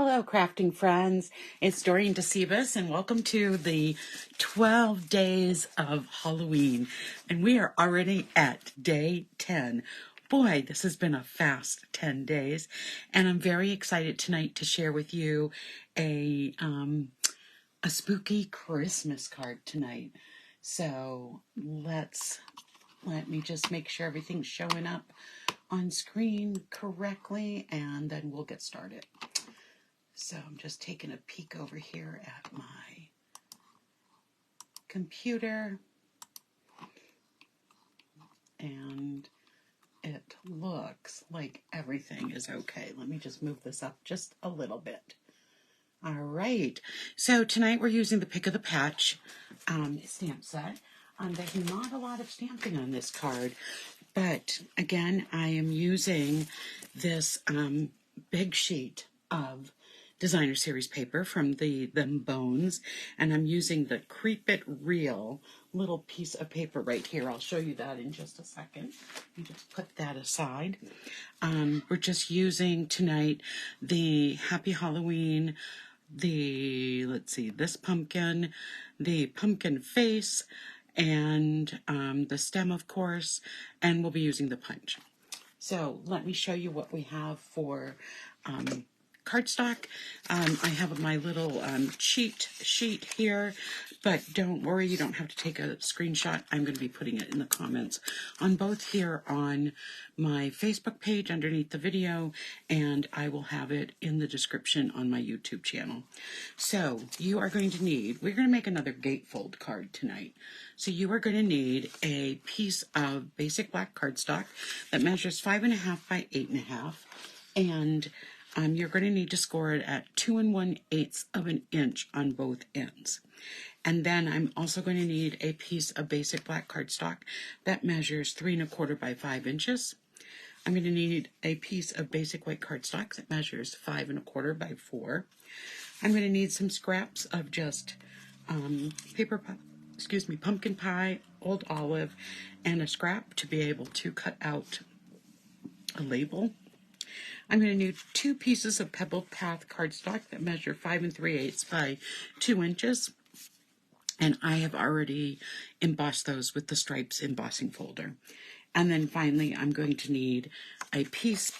Hello, crafting friends. It's Dorene Decibus, and welcome to the 12 days of Halloween. And we are already at day 10. Boy, this has been a fast 10 days, and I'm very excited tonight to share with you a spooky Christmas card tonight. So let me just make sure everything's showing up on screen correctly, and then we'll get started. So I'm just taking a peek over here at my computer, and it looks like everything is okay. Let me just move this up just a little bit. All right, so tonight we're using the Pick of the Patch stamp set. There's not a lot of stamping on this card, but again, I am using this big sheet of designer series paper from them Bones, and I'm using the Creep It Real little piece of paper right here. I'll show you that in just a second. You just put that aside. We're just using tonight the Happy Halloween, this pumpkin, the pumpkin face, and the stem, of course, and we'll be using the punch. So let me show you what we have for cardstock. I have my little cheat sheet here, but don't worry, you don't have to take a screenshot. I'm going to be putting it in the comments on both here on my Facebook page underneath the video, and I will have it in the description on my YouTube channel. So you are going to need, we're going to make another gatefold card tonight. So you are going to need a piece of basic black cardstock that measures 5.5 by 8.5, and you're going to need to score it at 2 1/8 of an inch on both ends. And then I'm also going to need a piece of basic black cardstock that measures 3 1/4 by 5 inches. I'm going to need a piece of basic white cardstock that measures 5 1/4 by 4. I'm going to need some scraps of just pumpkin pie, old olive, and a scrap to be able to cut out a label. I'm going to need 2 pieces of Pebbled Path cardstock that measure 5 3/8 by 2 inches. And I have already embossed those with the Stripes embossing folder. And then finally, I'm going to need a piece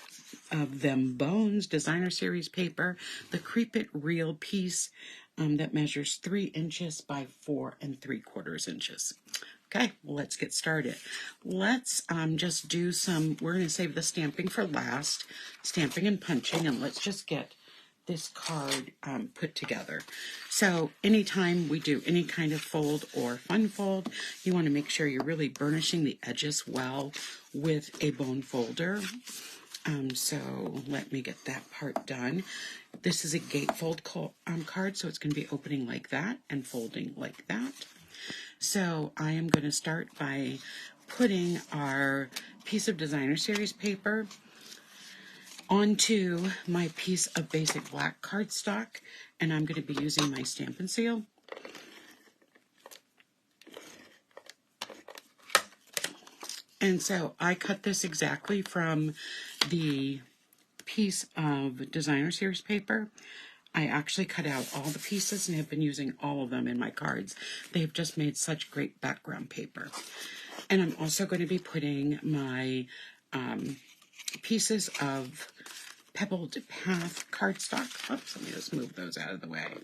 of them Bones designer series paper, the Creep It Real piece that measures 3 inches by 4 3/4 inches. Okay, well, let's get started. Let's just do we're going to save the stamping for last, stamping and punching, and let's just get this card put together. So anytime we do any kind of fold or fun fold, you want to make sure you're really burnishing the edges well with a bone folder. So let me get that part done. This is a gatefold card, so it's going to be opening like that and folding like that. So I am going to start by putting our piece of designer series paper onto my piece of basic black cardstock, and I'm going to be using my Stampin' Seal. And so I cut this exactly from the piece of designer series paper. I actually cut out all the pieces and have been using all of them in my cards. They've just made such great background paper. And I'm also going to be putting my pieces of Pebbled Path cardstock. Oops, let me just move those out of the way.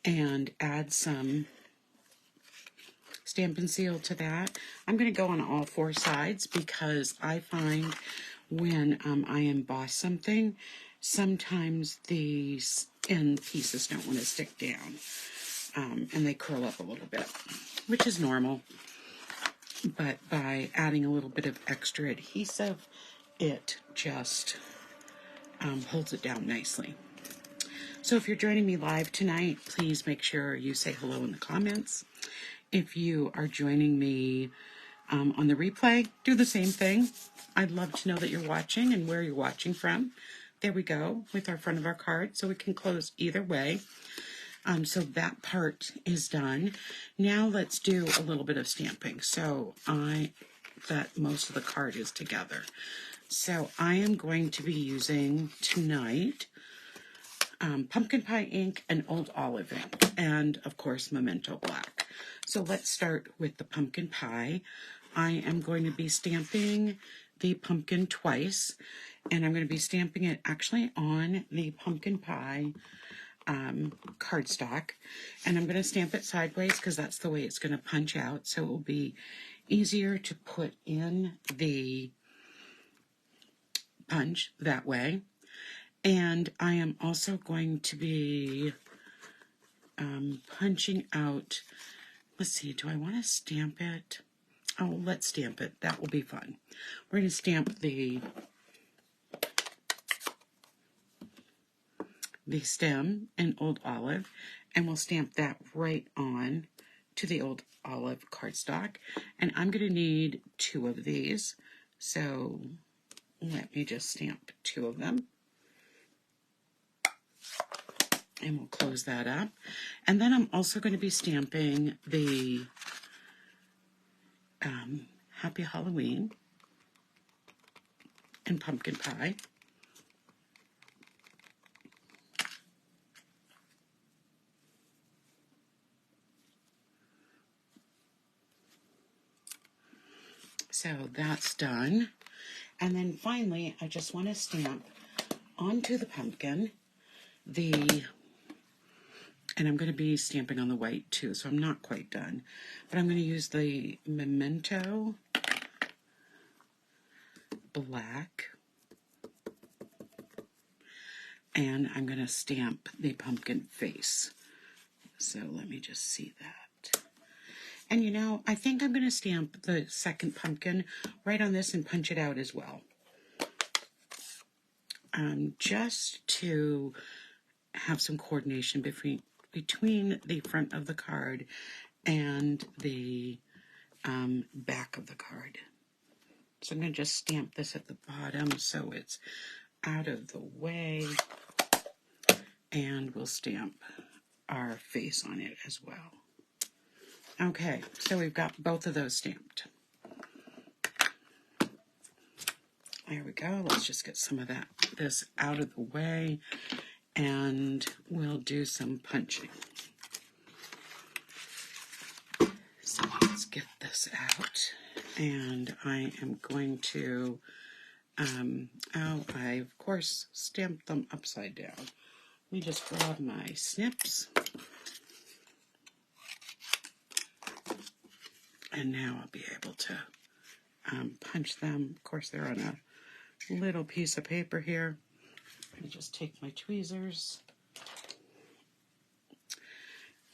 And add some Stampin' Seal to that. I'm going to go on all 4 sides because I find when I emboss something, sometimes these end pieces don't want to stick down, and they curl up a little bit, which is normal. But by adding a little bit of extra adhesive, it just holds it down nicely. So if you're joining me live tonight, please make sure you say hello in the comments. If you are joining me on the replay, do the same thing. I'd love to know that you're watching and where you're watching from. There we go, with our front of our card, so we can close either way. So that part is done. Now let's do a little bit of stamping. So that most of the card is together. So I am going to be using tonight pumpkin pie ink and old olive ink, and of course Memento black. So let's start with the pumpkin pie. I am going to be stamping the pumpkin twice, and I'm going to be stamping it actually on the pumpkin pie cardstock, and I'm going to stamp it sideways because that's the way it's going to punch out, so it will be easier to put in the punch that way. And I am also going to be punching out, let's see, do I want to stamp it? Oh, let's stamp it. That will be fun. We're going to stamp the stem in Old Olive, and we'll stamp that right on to the Old Olive cardstock. And I'm going to need 2 of these, so let me just stamp 2 of them. And we'll close that up. And then I'm also going to be stamping the Happy Halloween and pumpkin pie. So that's done. And then finally, I just want to stamp onto the pumpkin and I'm going to be stamping on the white too, so I'm not quite done. But I'm going to use the Memento black, and I'm going to stamp the pumpkin face. So let me just see that. And you know, I think I'm going to stamp the second pumpkin right on this and punch it out as well. Just to have some coordination between the front of the card and the back of the card. So I'm going to just stamp this at the bottom so it's out of the way, and we'll stamp our face on it as well. Okay, so we've got both of those stamped. There we go. Let's just get some of this out of the way, and we'll do some punching. So let's get this out, and I am going to, I of course stamped them upside down. Let me just grab my snips, and now I'll be able to punch them. Of course, they're on a little piece of paper here. I'm going to just take my tweezers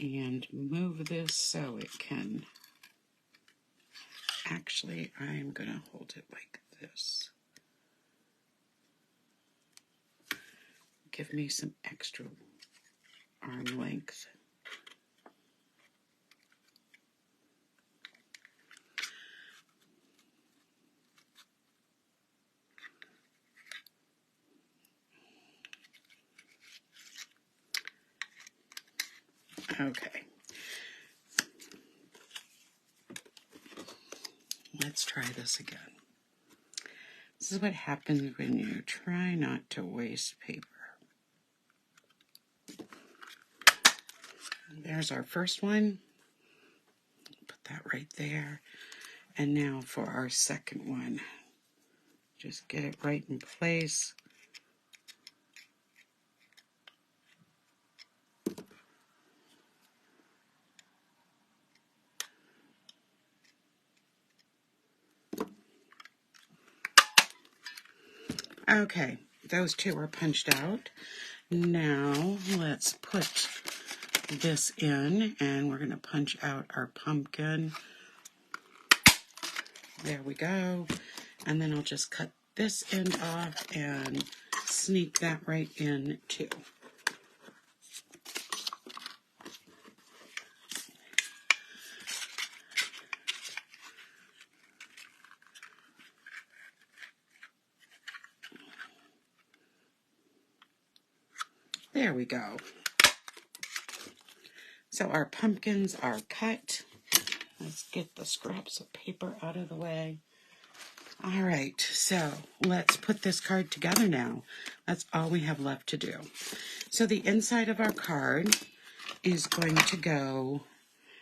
and move this so it can, actually, I'm going to hold it like this. Give me some extra arm length. Okay. Let's try this again. This is what happens when you try not to waste paper. There's our first one. Put that right there. And now for our second one. Just get it right in place. Okay, those 2 are punched out. Now let's put this in, and we're going to punch out our pumpkin. There we go. And then I'll just cut this end off and sneak that right in too. There we go. So our pumpkins are cut. Let's get the scraps of paper out of the way. All right, so let's put this card together now. That's all we have left to do. So the inside of our card is going to go,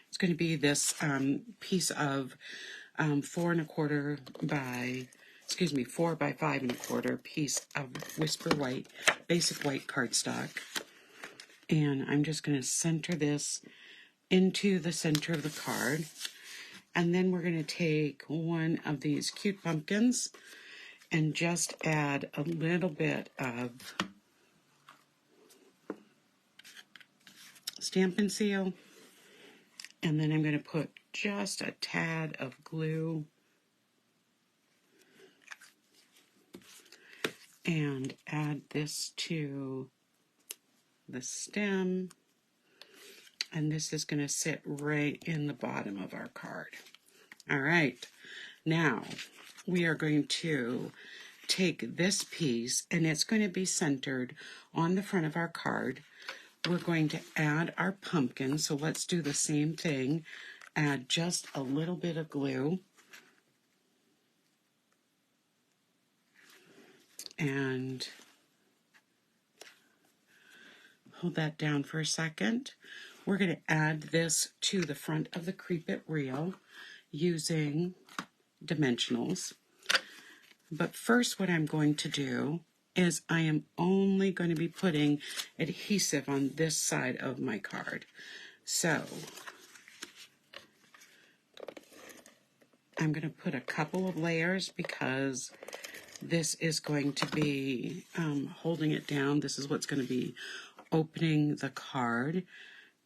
it's going to be this piece of 4 by 5 1/4 piece of Whisper White, basic white cardstock. And I'm just going to center this into the center of the card. And then we're going to take one of these cute pumpkins and just add a little bit of Stampin' Seal. And then I'm going to put just a tad of glue and add this to the stem. And this is going to sit right in the bottom of our card. All right, now we are going to take this piece, and it's going to be centered on the front of our card. We're going to add our pumpkin, so let's do the same thing. Add just a little bit of glue. And hold that down for a second. We're going to add this to the front of the Creep It reel using dimensionals. But first what I'm going to do is I am only going to be putting adhesive on this side of my card. So I'm going to put a couple of layers because this is going to be holding it down. This is what's going to be opening the card.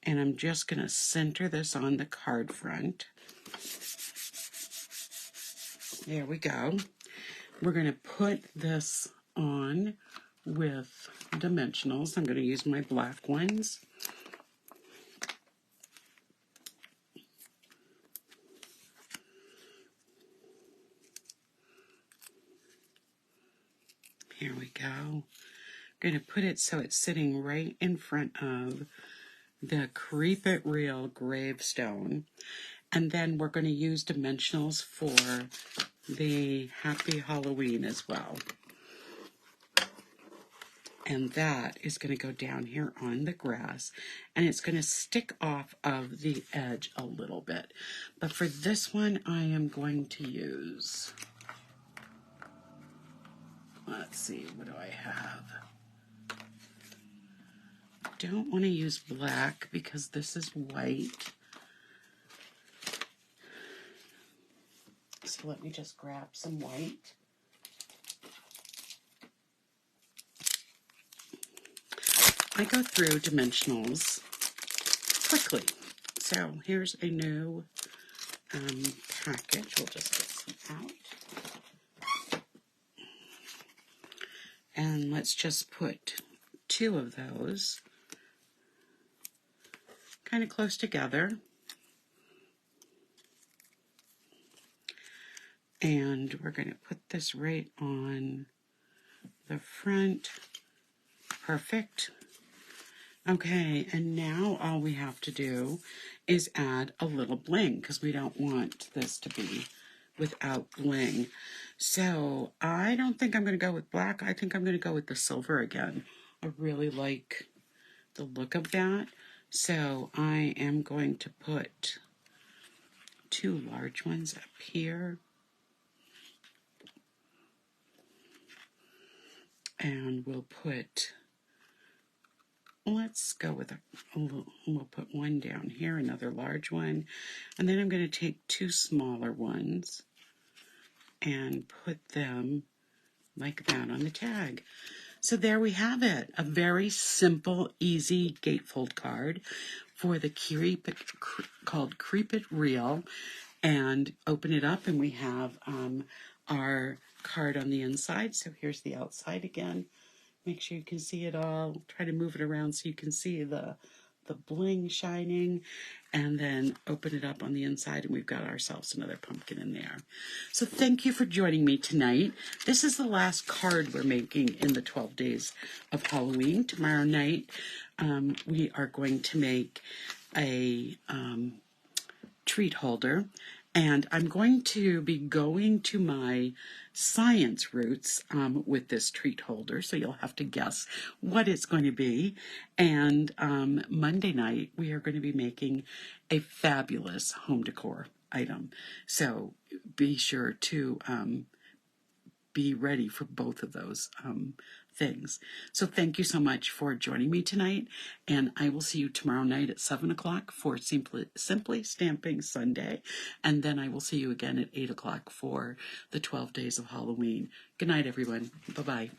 And I'm just going to center this on the card front. There we go. We're going to put this on with dimensionals. I'm going to use my black ones. Here we go. I'm going to put it so it's sitting right in front of the Creep It Reel gravestone. And then we're going to use dimensionals for the Happy Halloween as well. And that is going to go down here on the grass. And it's going to stick off of the edge a little bit. But for this one, I am going to use... Let's see, what do I have? Don't want to use black because this is white. So let me just grab some white. I go through dimensionals quickly. So here's a new package. We'll just get some out. And let's just put 2 of those kind of close together. And we're going to put this right on the front. Perfect. Okay, and now all we have to do is add a little bling because we don't want this to be without bling. So I don't think I'm going to go with black. I think I'm going to go with the silver again. I really like the look of that. So I am going to put 2 large ones up here. And we'll put, let's go with we'll put 1 down here, another large one. And then I'm going to take 2 smaller ones and put them like that on the tag. So there we have it, a very simple, easy gatefold card for the called Creep It Reel. And open it up and we have our card on the inside. So here's the outside again. Make sure you can see it all. Try to move it around so you can see the bling shining, and then open it up on the inside and we've got ourselves another pumpkin in there. So thank you for joining me tonight. This is the last card we're making in the 12 days of Halloween. Tomorrow night we are going to make a treat holder, and I'm going to be going to my science roots with this treat holder, so you'll have to guess what it's going to be. And Monday night, we are going to be making a fabulous home decor item. So be sure to be ready for both of those things. So thank you so much for joining me tonight, and I will see you tomorrow night at 7 o'clock for Simply Stamping Sunday, and then I will see you again at 8 o'clock for the 12 Days of Halloween. Good night, everyone. Bye-bye.